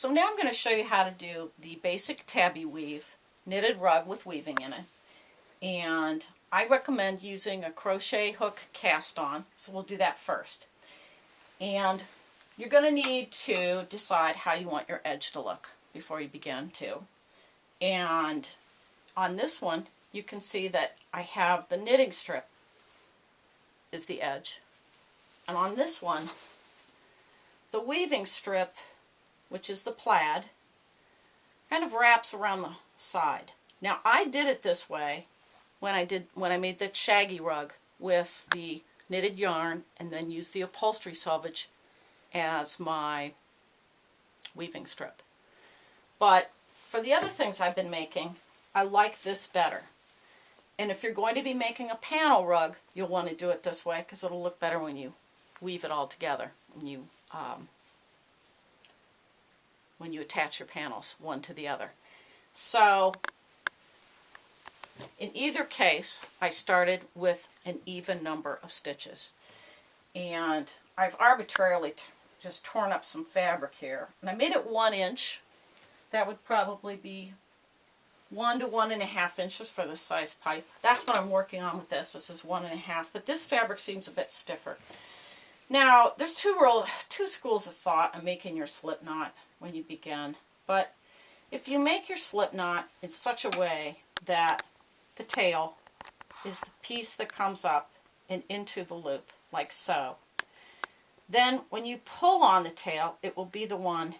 So now I'm going to show you how to do the basic tabby weave, knitted rug with weaving in it. And I recommend using a crochet hook cast on, so we'll do that first. And you're going to need to decide how you want your edge to look before you begin too. And on this one, you can see that I have the knitting strip is the edge. And on this one, the weaving strip, which is the plaid, kind of wraps around the side. Now I did it this way when I made the shaggy rug with the knitted yarn and then used the upholstery selvage as my weaving strip. But for the other things I've been making, I like this better. And if you're going to be making a panel rug, you'll want to do it this way because it'll look better when you weave it all together when you attach your panels one to the other. So in either case, I started with an even number of stitches. And I've arbitrarily just torn up some fabric here. And I made it 1 inch. That would probably be 1 to 1.5 inches for this size pipe. That's what I'm working on with this. This is 1.5, but this fabric seems a bit stiffer. Now, there's two schools of thought on making your slip knot when you begin. But if you make your slip knot in such a way that the tail is the piece that comes up and into the loop, like so, then when you pull on the tail, it will be the one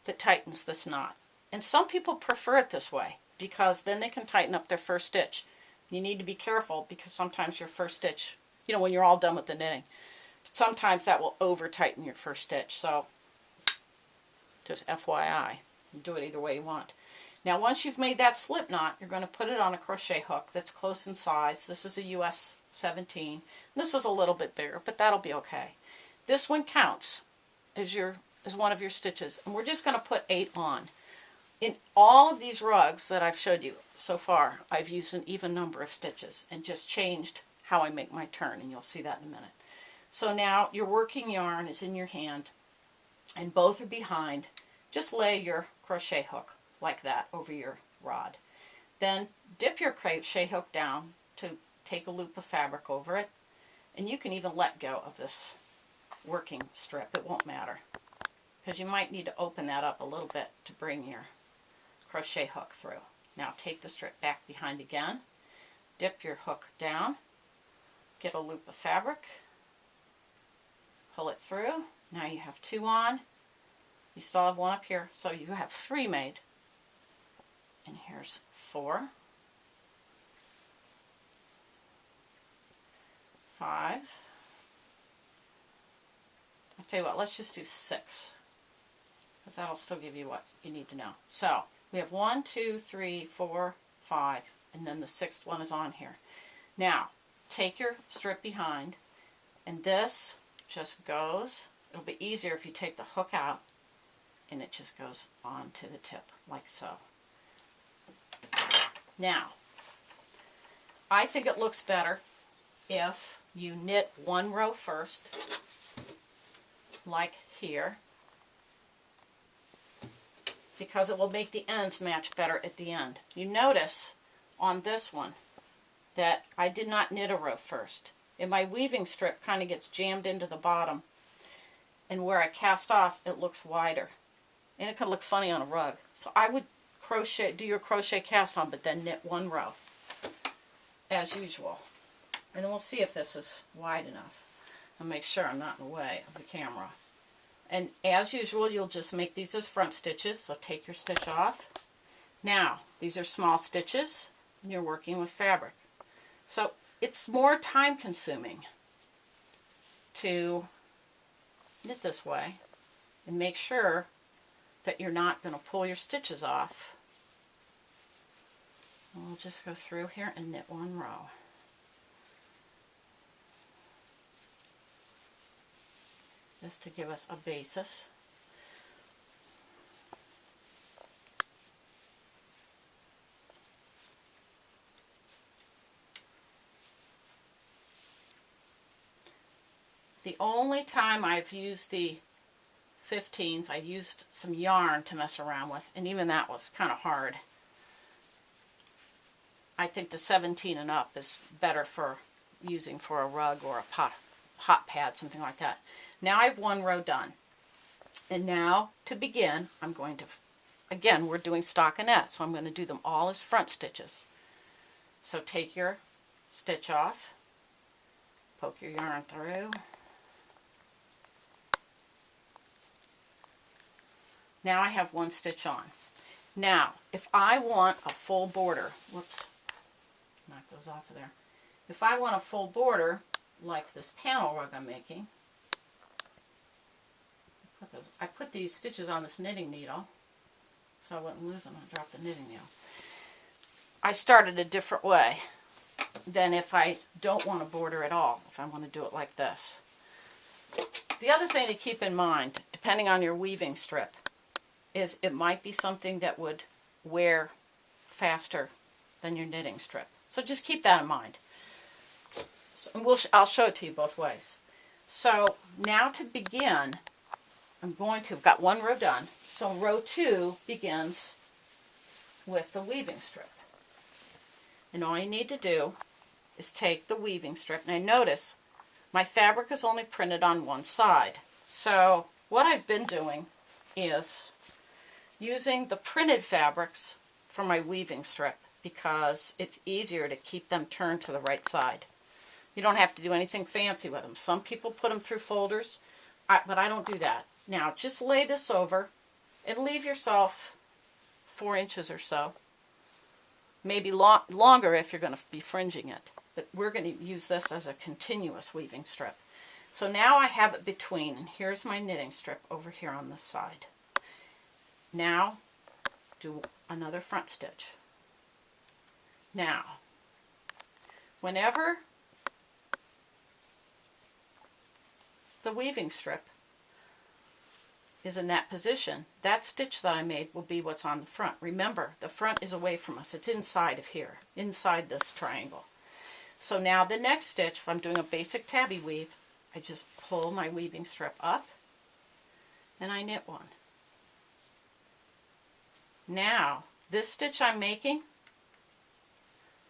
that tightens this knot. And some people prefer it this way because then they can tighten up their first stitch. You need to be careful because sometimes your first stitch, when you're all done with the knitting, sometimes that will over tighten your first stitch. So just FYI, do it either way you want. Now once you've made that slip knot, you're going to put it on a crochet hook that's close in size. This is a US 17. This is a little bit bigger, but that'll be okay. This one counts as one of your stitches, and we're just going to put 8 on. In all of these rugs that I've showed you so far, I've used an even number of stitches and just changed how I make my turn, and you'll see that in a minute. So now your working yarn is in your hand, and both are behind. Just lay your crochet hook like that over your rod. Then dip your crochet hook down to take a loop of fabric over it, and you can even let go of this working strip. It won't matter because you might need to open that up a little bit to bring your crochet hook through. Now take the strip back behind again, dip your hook down, get a loop of fabric, pull it through. Now you have 2 on. You still have 1 up here, so you have 3 made. And here's 4, 5. I'll tell you what, let's just do 6, because that'll still give you what you need to know. So we have 1, 2, 3, 4, 5, and then the 6th one is on here. Now take your strip behind, and this just goes. It'll be easier if you take the hook out and it just goes on to the tip like so. Now I think it looks better if you knit 1 row first, like here, because it will make the ends match better at the end. You notice on this one that I did not knit a row first, and my weaving strip kind of gets jammed into the bottom, and where I cast off it looks wider, and it can look funny on a rug. So I would do your crochet cast on, but then knit 1 row as usual, and then we'll see if this is wide enough. I'll make sure I'm not in the way of the camera. And as usual, you'll just make these as front stitches, so take your stitch off. Now these are small stitches and you're working with fabric, so it's more time consuming to knit this way, and make sure that you're not going to pull your stitches off. And we'll just go through here and knit 1 row. Just to give us a basis. The only time I've used the 15s. I used some yarn to mess around with, and even that was kind of hard. I think the 17 and up is better for using for a rug or a hot pad, something like that. Now I have one row done. And now, to begin, I'm going to, again, we're doing stockinette, so I'm going to do them all as front stitches. So take your stitch off, poke your yarn through. Now I have one stitch on. Now, if I want a full border, whoops, knock those off of there. If I want a full border, like this panel rug I'm making, I put these stitches on this knitting needle so I wouldn't lose them. I dropped the knitting needle. I started a different way than if I don't want a border at all, if I want to do it like this. The other thing to keep in mind, depending on your weaving strip, is it might be something that would wear faster than your knitting strip. So just keep that in mind. So I'll show it to you both ways. So now to begin, I've got one row done. So row 2 begins with the weaving strip. And all you need to do is take the weaving strip. Now notice, my fabric is only printed on one side. So what I've been doing is using the printed fabrics for my weaving strip because it's easier to keep them turned to the right side. You don't have to do anything fancy with them. Some people put them through folders, but I don't do that. Now just lay this over and leave yourself 4 inches or so. Maybe longer if you're going to be fringing it. But we're going to use this as a continuous weaving strip. So now I have it between, and here's my knitting strip over here on this side. Now do another front stitch. Now, whenever the weaving strip is in that position, that stitch that I made will be what's on the front. Remember, the front is away from us. It's inside of here, inside this triangle. So now the next stitch, if I'm doing a basic tabby weave, I just pull my weaving strip up and I knit one. Now, this stitch I'm making,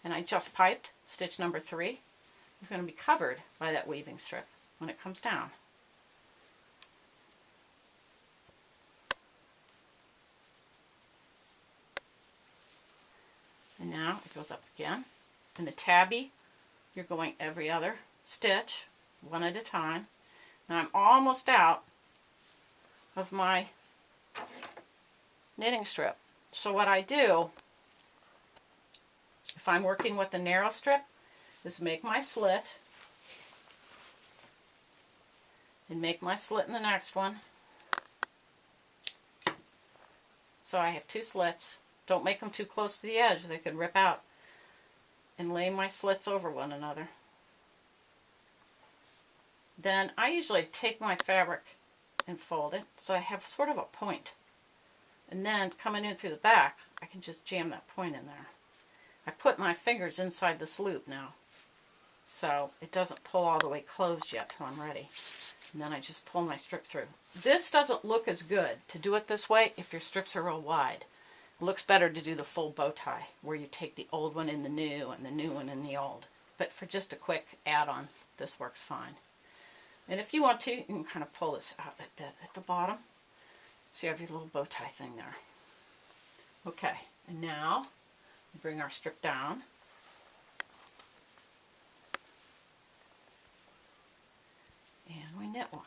and I just piped, stitch number 3, is going to be covered by that weaving strip when it comes down. And now it goes up again. In the tabby, you're going every other stitch, one at a time. Now I'm almost out of my knitting strip. So what I do, if I'm working with the narrow strip, is make my slit, and make my slit in the next one. So I have 2 slits. Don't make them too close to the edge, they could rip out. And lay my slits over one another. Then I usually take my fabric and fold it so I have sort of a point. And then coming in through the back, I can just jam that point in there. I put my fingers inside this loop now, so it doesn't pull all the way closed yet till I'm ready. And then I just pull my strip through. This doesn't look as good to do it this way if your strips are real wide. It looks better to do the full bow tie, where you take the old one in the new and the new one in the old. But for just a quick add-on, this works fine. And if you want to, you can kind of pull this out at the bottom. So you have your little bow tie thing there. Okay, and now we bring our strip down. And we knit one.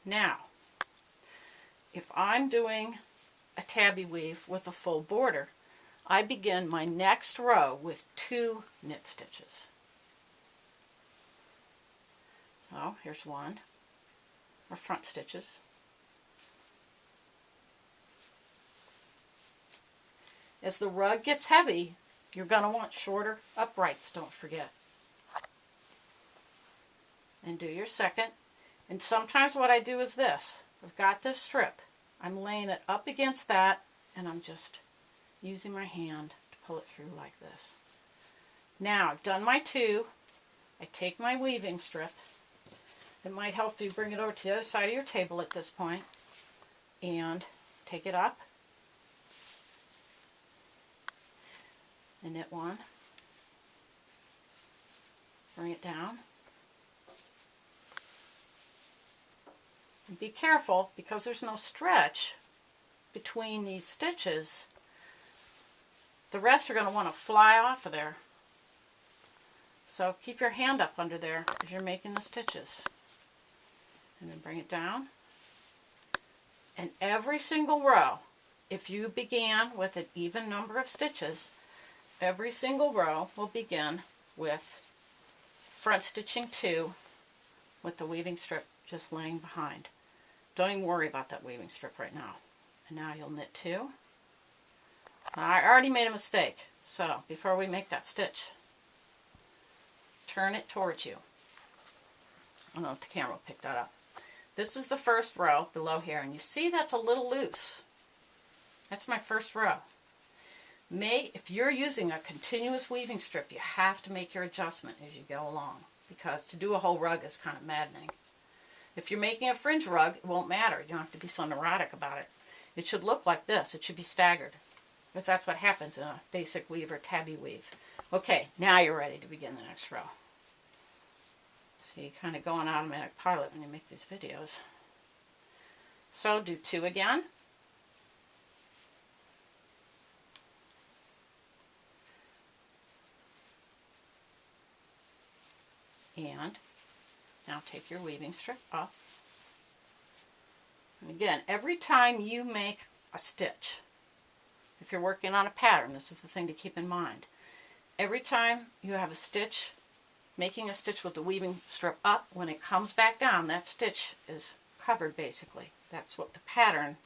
Now, if I'm doing a tabby weave with a full border, I begin my next row with 2 knit stitches. So here's one, or front stitches. As the rug gets heavy, you're going to want shorter uprights, don't forget. And do your second. And sometimes what I do is this. I've got this strip. I'm laying it up against that, and I'm just using my hand to pull it through like this. Now, I've done my 2. I take my weaving strip. It might help if you bring it over to the other side of your table at this point. and take it up and knit one, bring it down, and be careful because there's no stretch between these stitches. The rest are going to want to fly off of there. So keep your hand up under there as you're making the stitches. And then bring it down. And every single row, if you began with an even number of stitches, every single row will begin with front stitching 2 with the weaving strip just laying behind. Don't even worry about that weaving strip right now. And now you'll knit 2. I already made a mistake, so before we make that stitch, turn it towards you. I don't know if the camera will pick that up. This is the first row below here, and you see that's a little loose. That's my first row. If you're using a continuous weaving strip, you have to make your adjustment as you go along, because to do a whole rug is kind of maddening. If you're making a fringe rug, it won't matter. You don't have to be so neurotic about it. It should look like this. It should be staggered, because that's what happens in a basic weave or tabby weave. Okay, now you're ready to begin the next row. So you kind of go on automatic pilot when you make these videos. So do 2 again. And now take your weaving strip up. And again, every time you make a stitch, if you're working on a pattern, this is the thing to keep in mind. Every time you have a stitch, making a stitch with the weaving strip up, when it comes back down, that stitch is covered basically. That's what the pattern,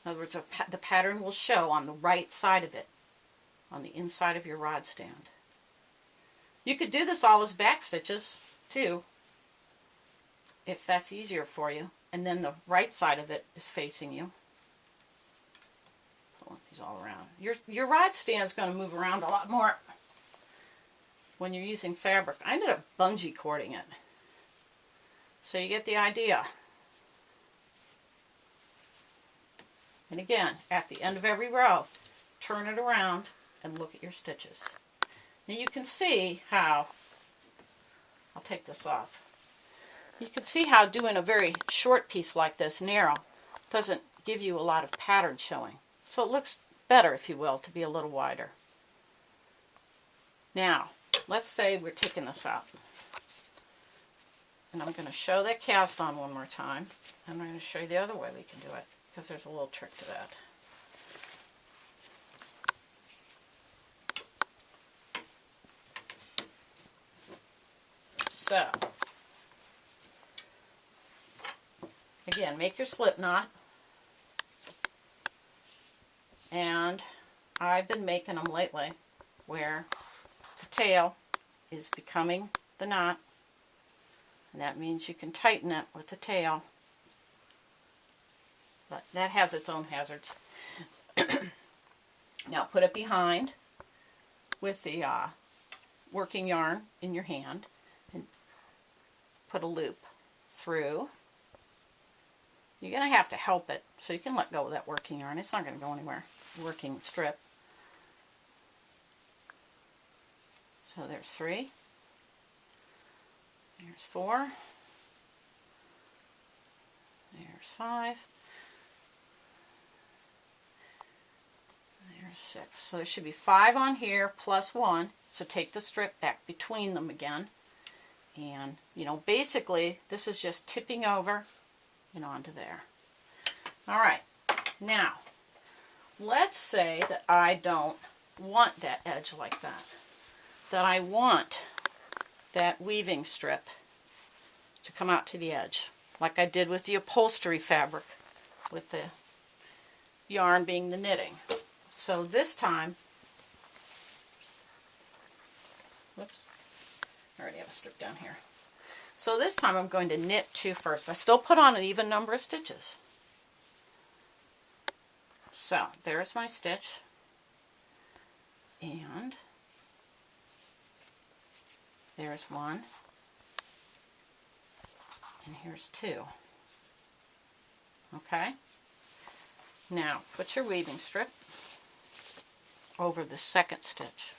in other words, the pattern will show on the right side of it, on the inside of your rod stand. You could do this all as back stitches too, if that's easier for you, and then the right side of it is facing you. Pulling these all around. Your rod stand is going to move around a lot more when you're using fabric. I ended up bungee cording it. So you get the idea. And again, at the end of every row, turn it around and look at your stitches. Now you can see how, I'll take this off. You can see how doing a very short piece like this, narrow, doesn't give you a lot of pattern showing. So it looks better, if you will, to be a little wider. Now, let's say we're taking this out. And I'm going to show that cast on one more time. And I'm going to show you the other way we can do it, because there's a little trick to that. So, again, make your slip knot. And I've been making them lately where the tail is becoming the knot, and that means you can tighten it with the tail, but that has its own hazards. Now put it behind with the working yarn in your hand and put a loop through. You're going to have to help it, so you can let go of that working yarn. It's not going to go anywhere. Working strip. So there's 3. There's 4. There's 5. There's 6. So there should be 5 on here plus 1. So take the strip back between them again. And, you know, basically this is just tipping over and onto there. Alright, now let's say that I don't want that edge like that. That I want that weaving strip to come out to the edge, like I did with the upholstery fabric, with the yarn being the knitting. So this time, whoops, I already have a strip down here. So this time I'm going to knit 2 first. I still put on an even number of stitches. So there's my stitch, and there's 1, and here's 2. Okay? Now, put your weaving strip over the second stitch.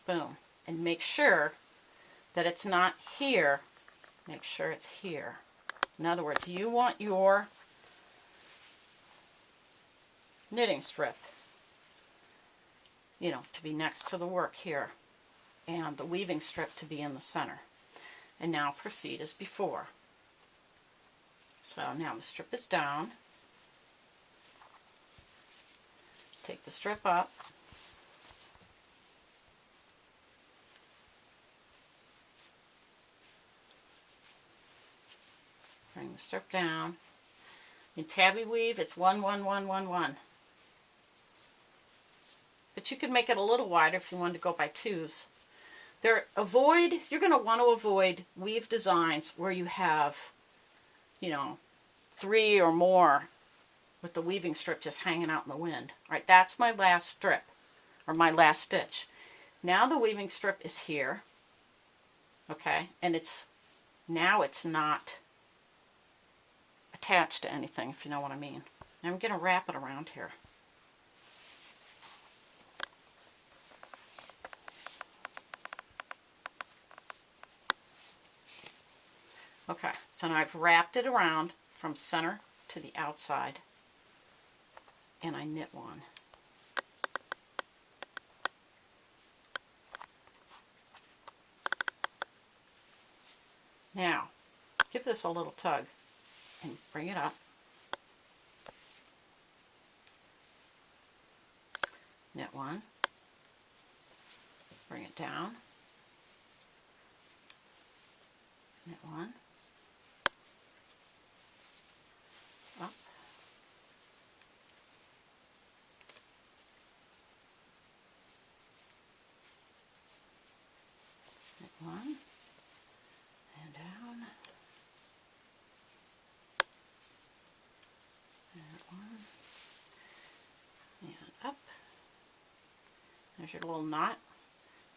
Boom. And make sure that it's not here. Make sure it's here. In other words, you want your knitting strip, you know, to be next to the work here, and the weaving strip to be in the center. And now proceed as before. So now the strip is down. Take the strip up. Bring the strip down. In tabby weave, it's 1, 1, 1, 1, 1. But you could make it a little wider if you wanted to go by 2s. You're going to want to avoid weave designs where you have, you know, 3 or more with the weaving strip just hanging out in the wind. All right, that's my last strip, or my last stitch. Now the weaving strip is here, okay, and now it's not attached to anything, if you know what I mean. And I'm going to wrap it around here. Okay, so now I've wrapped it around from center to the outside, and I knit one. Now, give this a little tug and bring it up. Knit one. Bring it down. Knit one. Up. Knit one. And down. Knit one. And up. There's your little knot.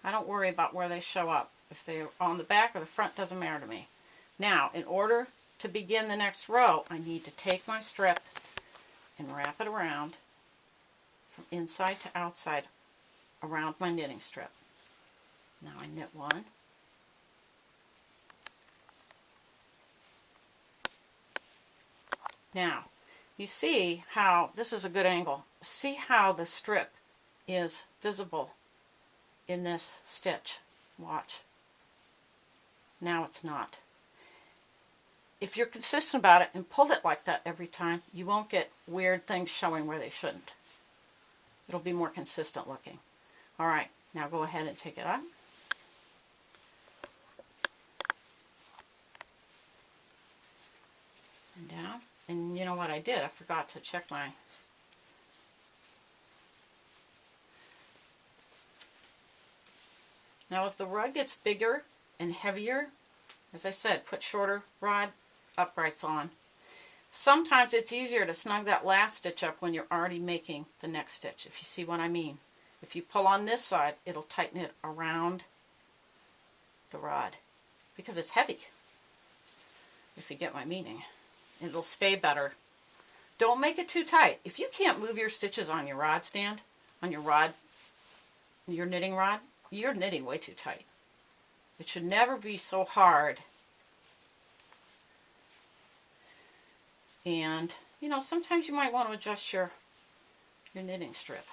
I don't worry about where they show up. If they're on the back or the front, doesn't matter to me. Now, in order to begin the next row, I need to take my strip and wrap it around from inside to outside around my knitting strip. Now I knit one. Now, you see how, this is a good angle, see how the strip is visible in this stitch. Watch. Now it's not. If you're consistent about it and pull it like that every time, you won't get weird things showing where they shouldn't. It'll be more consistent looking. Alright, now go ahead and take it up. And down. And you know what I did? I forgot to check my... Now as the rug gets bigger and heavier, as I said, put shorter rod uprights on. Sometimes it's easier to snug that last stitch up when you're already making the next stitch, if you see what I mean. If you pull on this side, it'll tighten it around the rod because it's heavy, if you get my meaning. It'll stay better. Don't make it too tight. If you can't move your stitches on your rod stand, on your rod, your knitting rod, you're knitting way too tight. It should never be so hard. And, you know, sometimes you might want to adjust your knitting strip.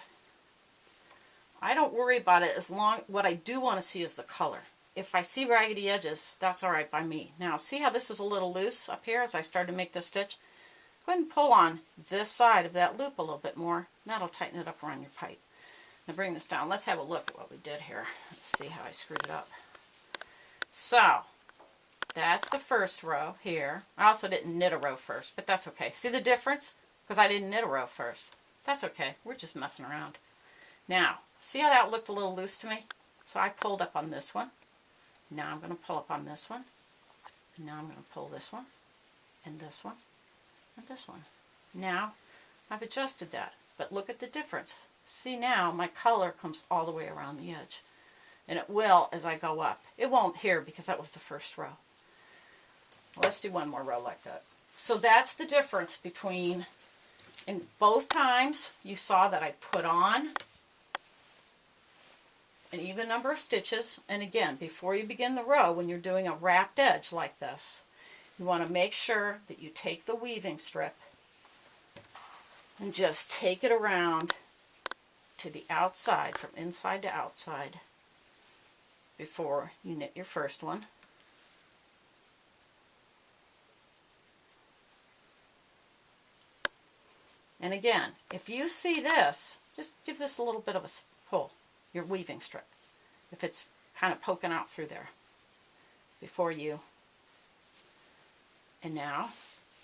I don't worry about it as long, what I do want to see is the color. If I see raggedy edges, that's alright by me. Now, see how this is a little loose up here as I start to make this stitch? Go ahead and pull on this side of that loop a little bit more. That'll tighten it up around your pipe. Now bring this down. Let's have a look at what we did here. Let's see how I screwed it up. So, that's the first row here. I also didn't knit a row first, but that's okay. See the difference? Because I didn't knit a row first. That's okay. We're just messing around. Now, see how that looked a little loose to me? So I pulled up on this one. Now I'm going to pull up on this one. And now I'm going to pull this one. And this one. And this one. Now, I've adjusted that. But look at the difference. See now, my color comes all the way around the edge. And it will as I go up. It won't here because that was the first row. Let's do one more row like that. So that's the difference between And both times you saw that I put on an even number of stitches. And again, before you begin the row, when you're doing a wrapped edge like this, you want to make sure that you take the weaving strip and just take it around to the outside, from inside to outside, before you knit your first one. And again, if you see this, just give this a little bit of a pull, your weaving strip, if it's kind of poking out through there, before you. And now,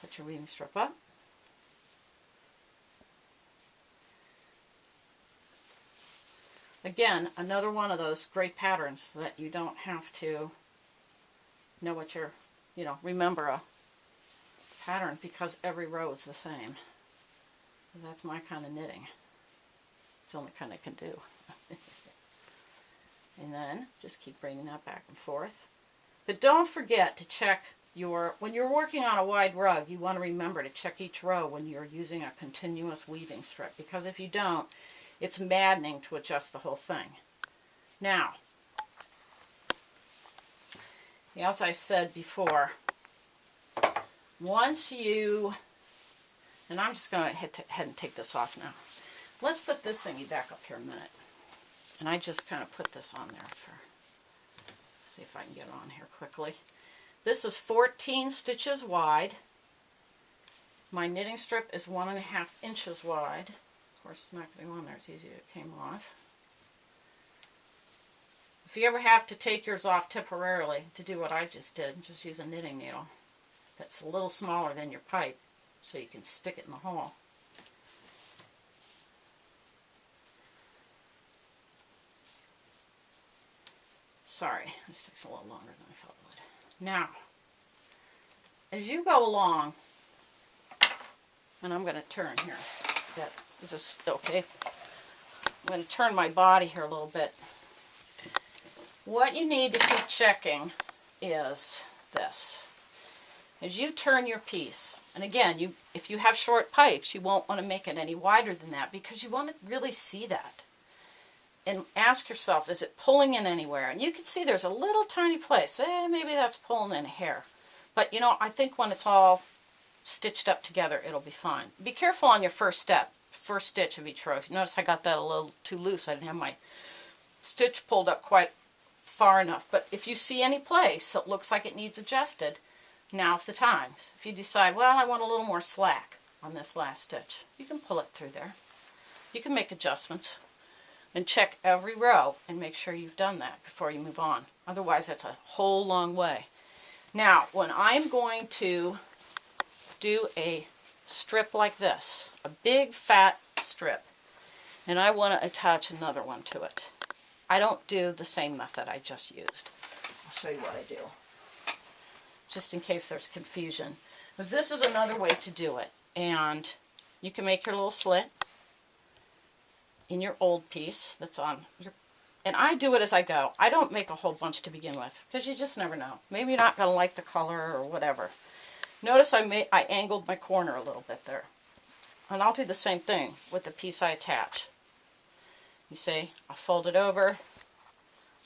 put your weaving strip up. Again, another one of those great patterns that you don't have to know what you're, remember a pattern, because every row is the same. That's my kind of knitting. It's the only kind I can do. And then just keep bringing that back and forth. But don't forget to check when you're working on a wide rug, you want to remember to check each row when you're using a continuous weaving strip, because if you don't, it's maddening to adjust the whole thing. Now, as I said before, once you, and I'm just going to head and take this off now. Let's put this thingy back up here a minute. And I just kind of put this on there for, see if I can get it on here quickly. This is 14 stitches wide. My knitting strip is 1.5 inches wide. Of course, it's not going to go on there. It's easy, it came off. If you ever have to take yours off temporarily to do what I just did, just use a knitting needle that's a little smaller than your pipe, so you can stick it in the hole. Sorry, this takes a little longer than I thought it would. Now, as you go along, and I'm going to turn here. Is this okay? I'm going to turn my body here a little bit. What you need to keep checking is this. As you turn your piece, and again, if you have short pipes, you won't want to make it any wider than that, because you want to really see that. And ask yourself, is it pulling in anywhere? And you can see there's a little tiny place. Maybe that's pulling in a hair. But I think when it's all stitched up together, it'll be fine. Be careful on your first stitch of each row. Notice I got that a little too loose. I didn't have my stitch pulled up quite far enough. But if you see any place that looks like it needs adjusted, now's the time. If you decide, well, I want a little more slack on this last stitch, you can pull it through there. You can make adjustments. And check every row and make sure you've done that before you move on. Otherwise, that's a whole long way. Now, when I'm going to do a strip like this, a big fat strip, and I want to attach another one to it, I don't do the same method I just used. I'll show you what I do, just in case there's confusion. Because this is another way to do it. And you can make your little slit in your old piece that's on your, and I do it as I go. I don't make a whole bunch to begin with, because you just never know. Maybe you're not going to like the color or whatever. Notice I angled my corner a little bit there. And I'll do the same thing with the piece I attach. You see, I'll fold it over,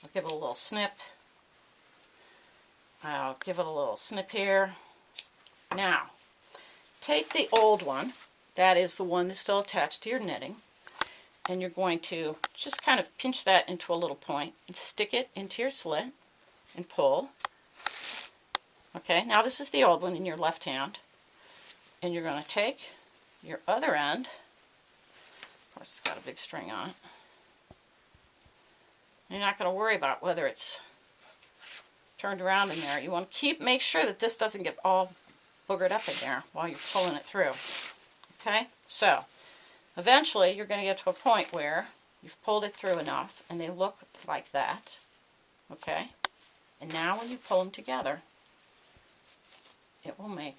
I'll give it a little snip, I'll give it a little snip here. Now, take the old one, that is the one that's still attached to your knitting, and you're going to just kind of pinch that into a little point and stick it into your slit and pull. Okay, now this is the old one in your left hand, and you're going to take your other end, of course it's got a big string on it, you're not going to worry about whether it's turned around in there. You want to make sure that this doesn't get all boogered up in there while you're pulling it through. Okay, so eventually you're going to get to a point where you've pulled it through enough and they look like that. Okay, and now when you pull them together, it will make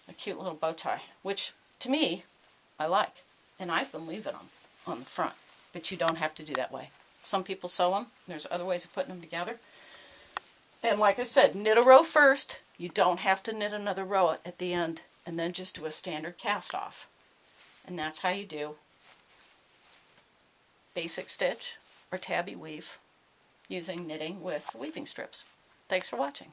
a cute little bow tie, which to me I like, and I've been leaving them on the front, but you don't have to do that way. Some people sew them. There's other ways of putting them together. And like I said, knit a row first. You don't have to knit another row at the end and then just do a standard cast off. And that's how you do basic stitch or tabby weave using knitting with weaving strips. Thanks for watching.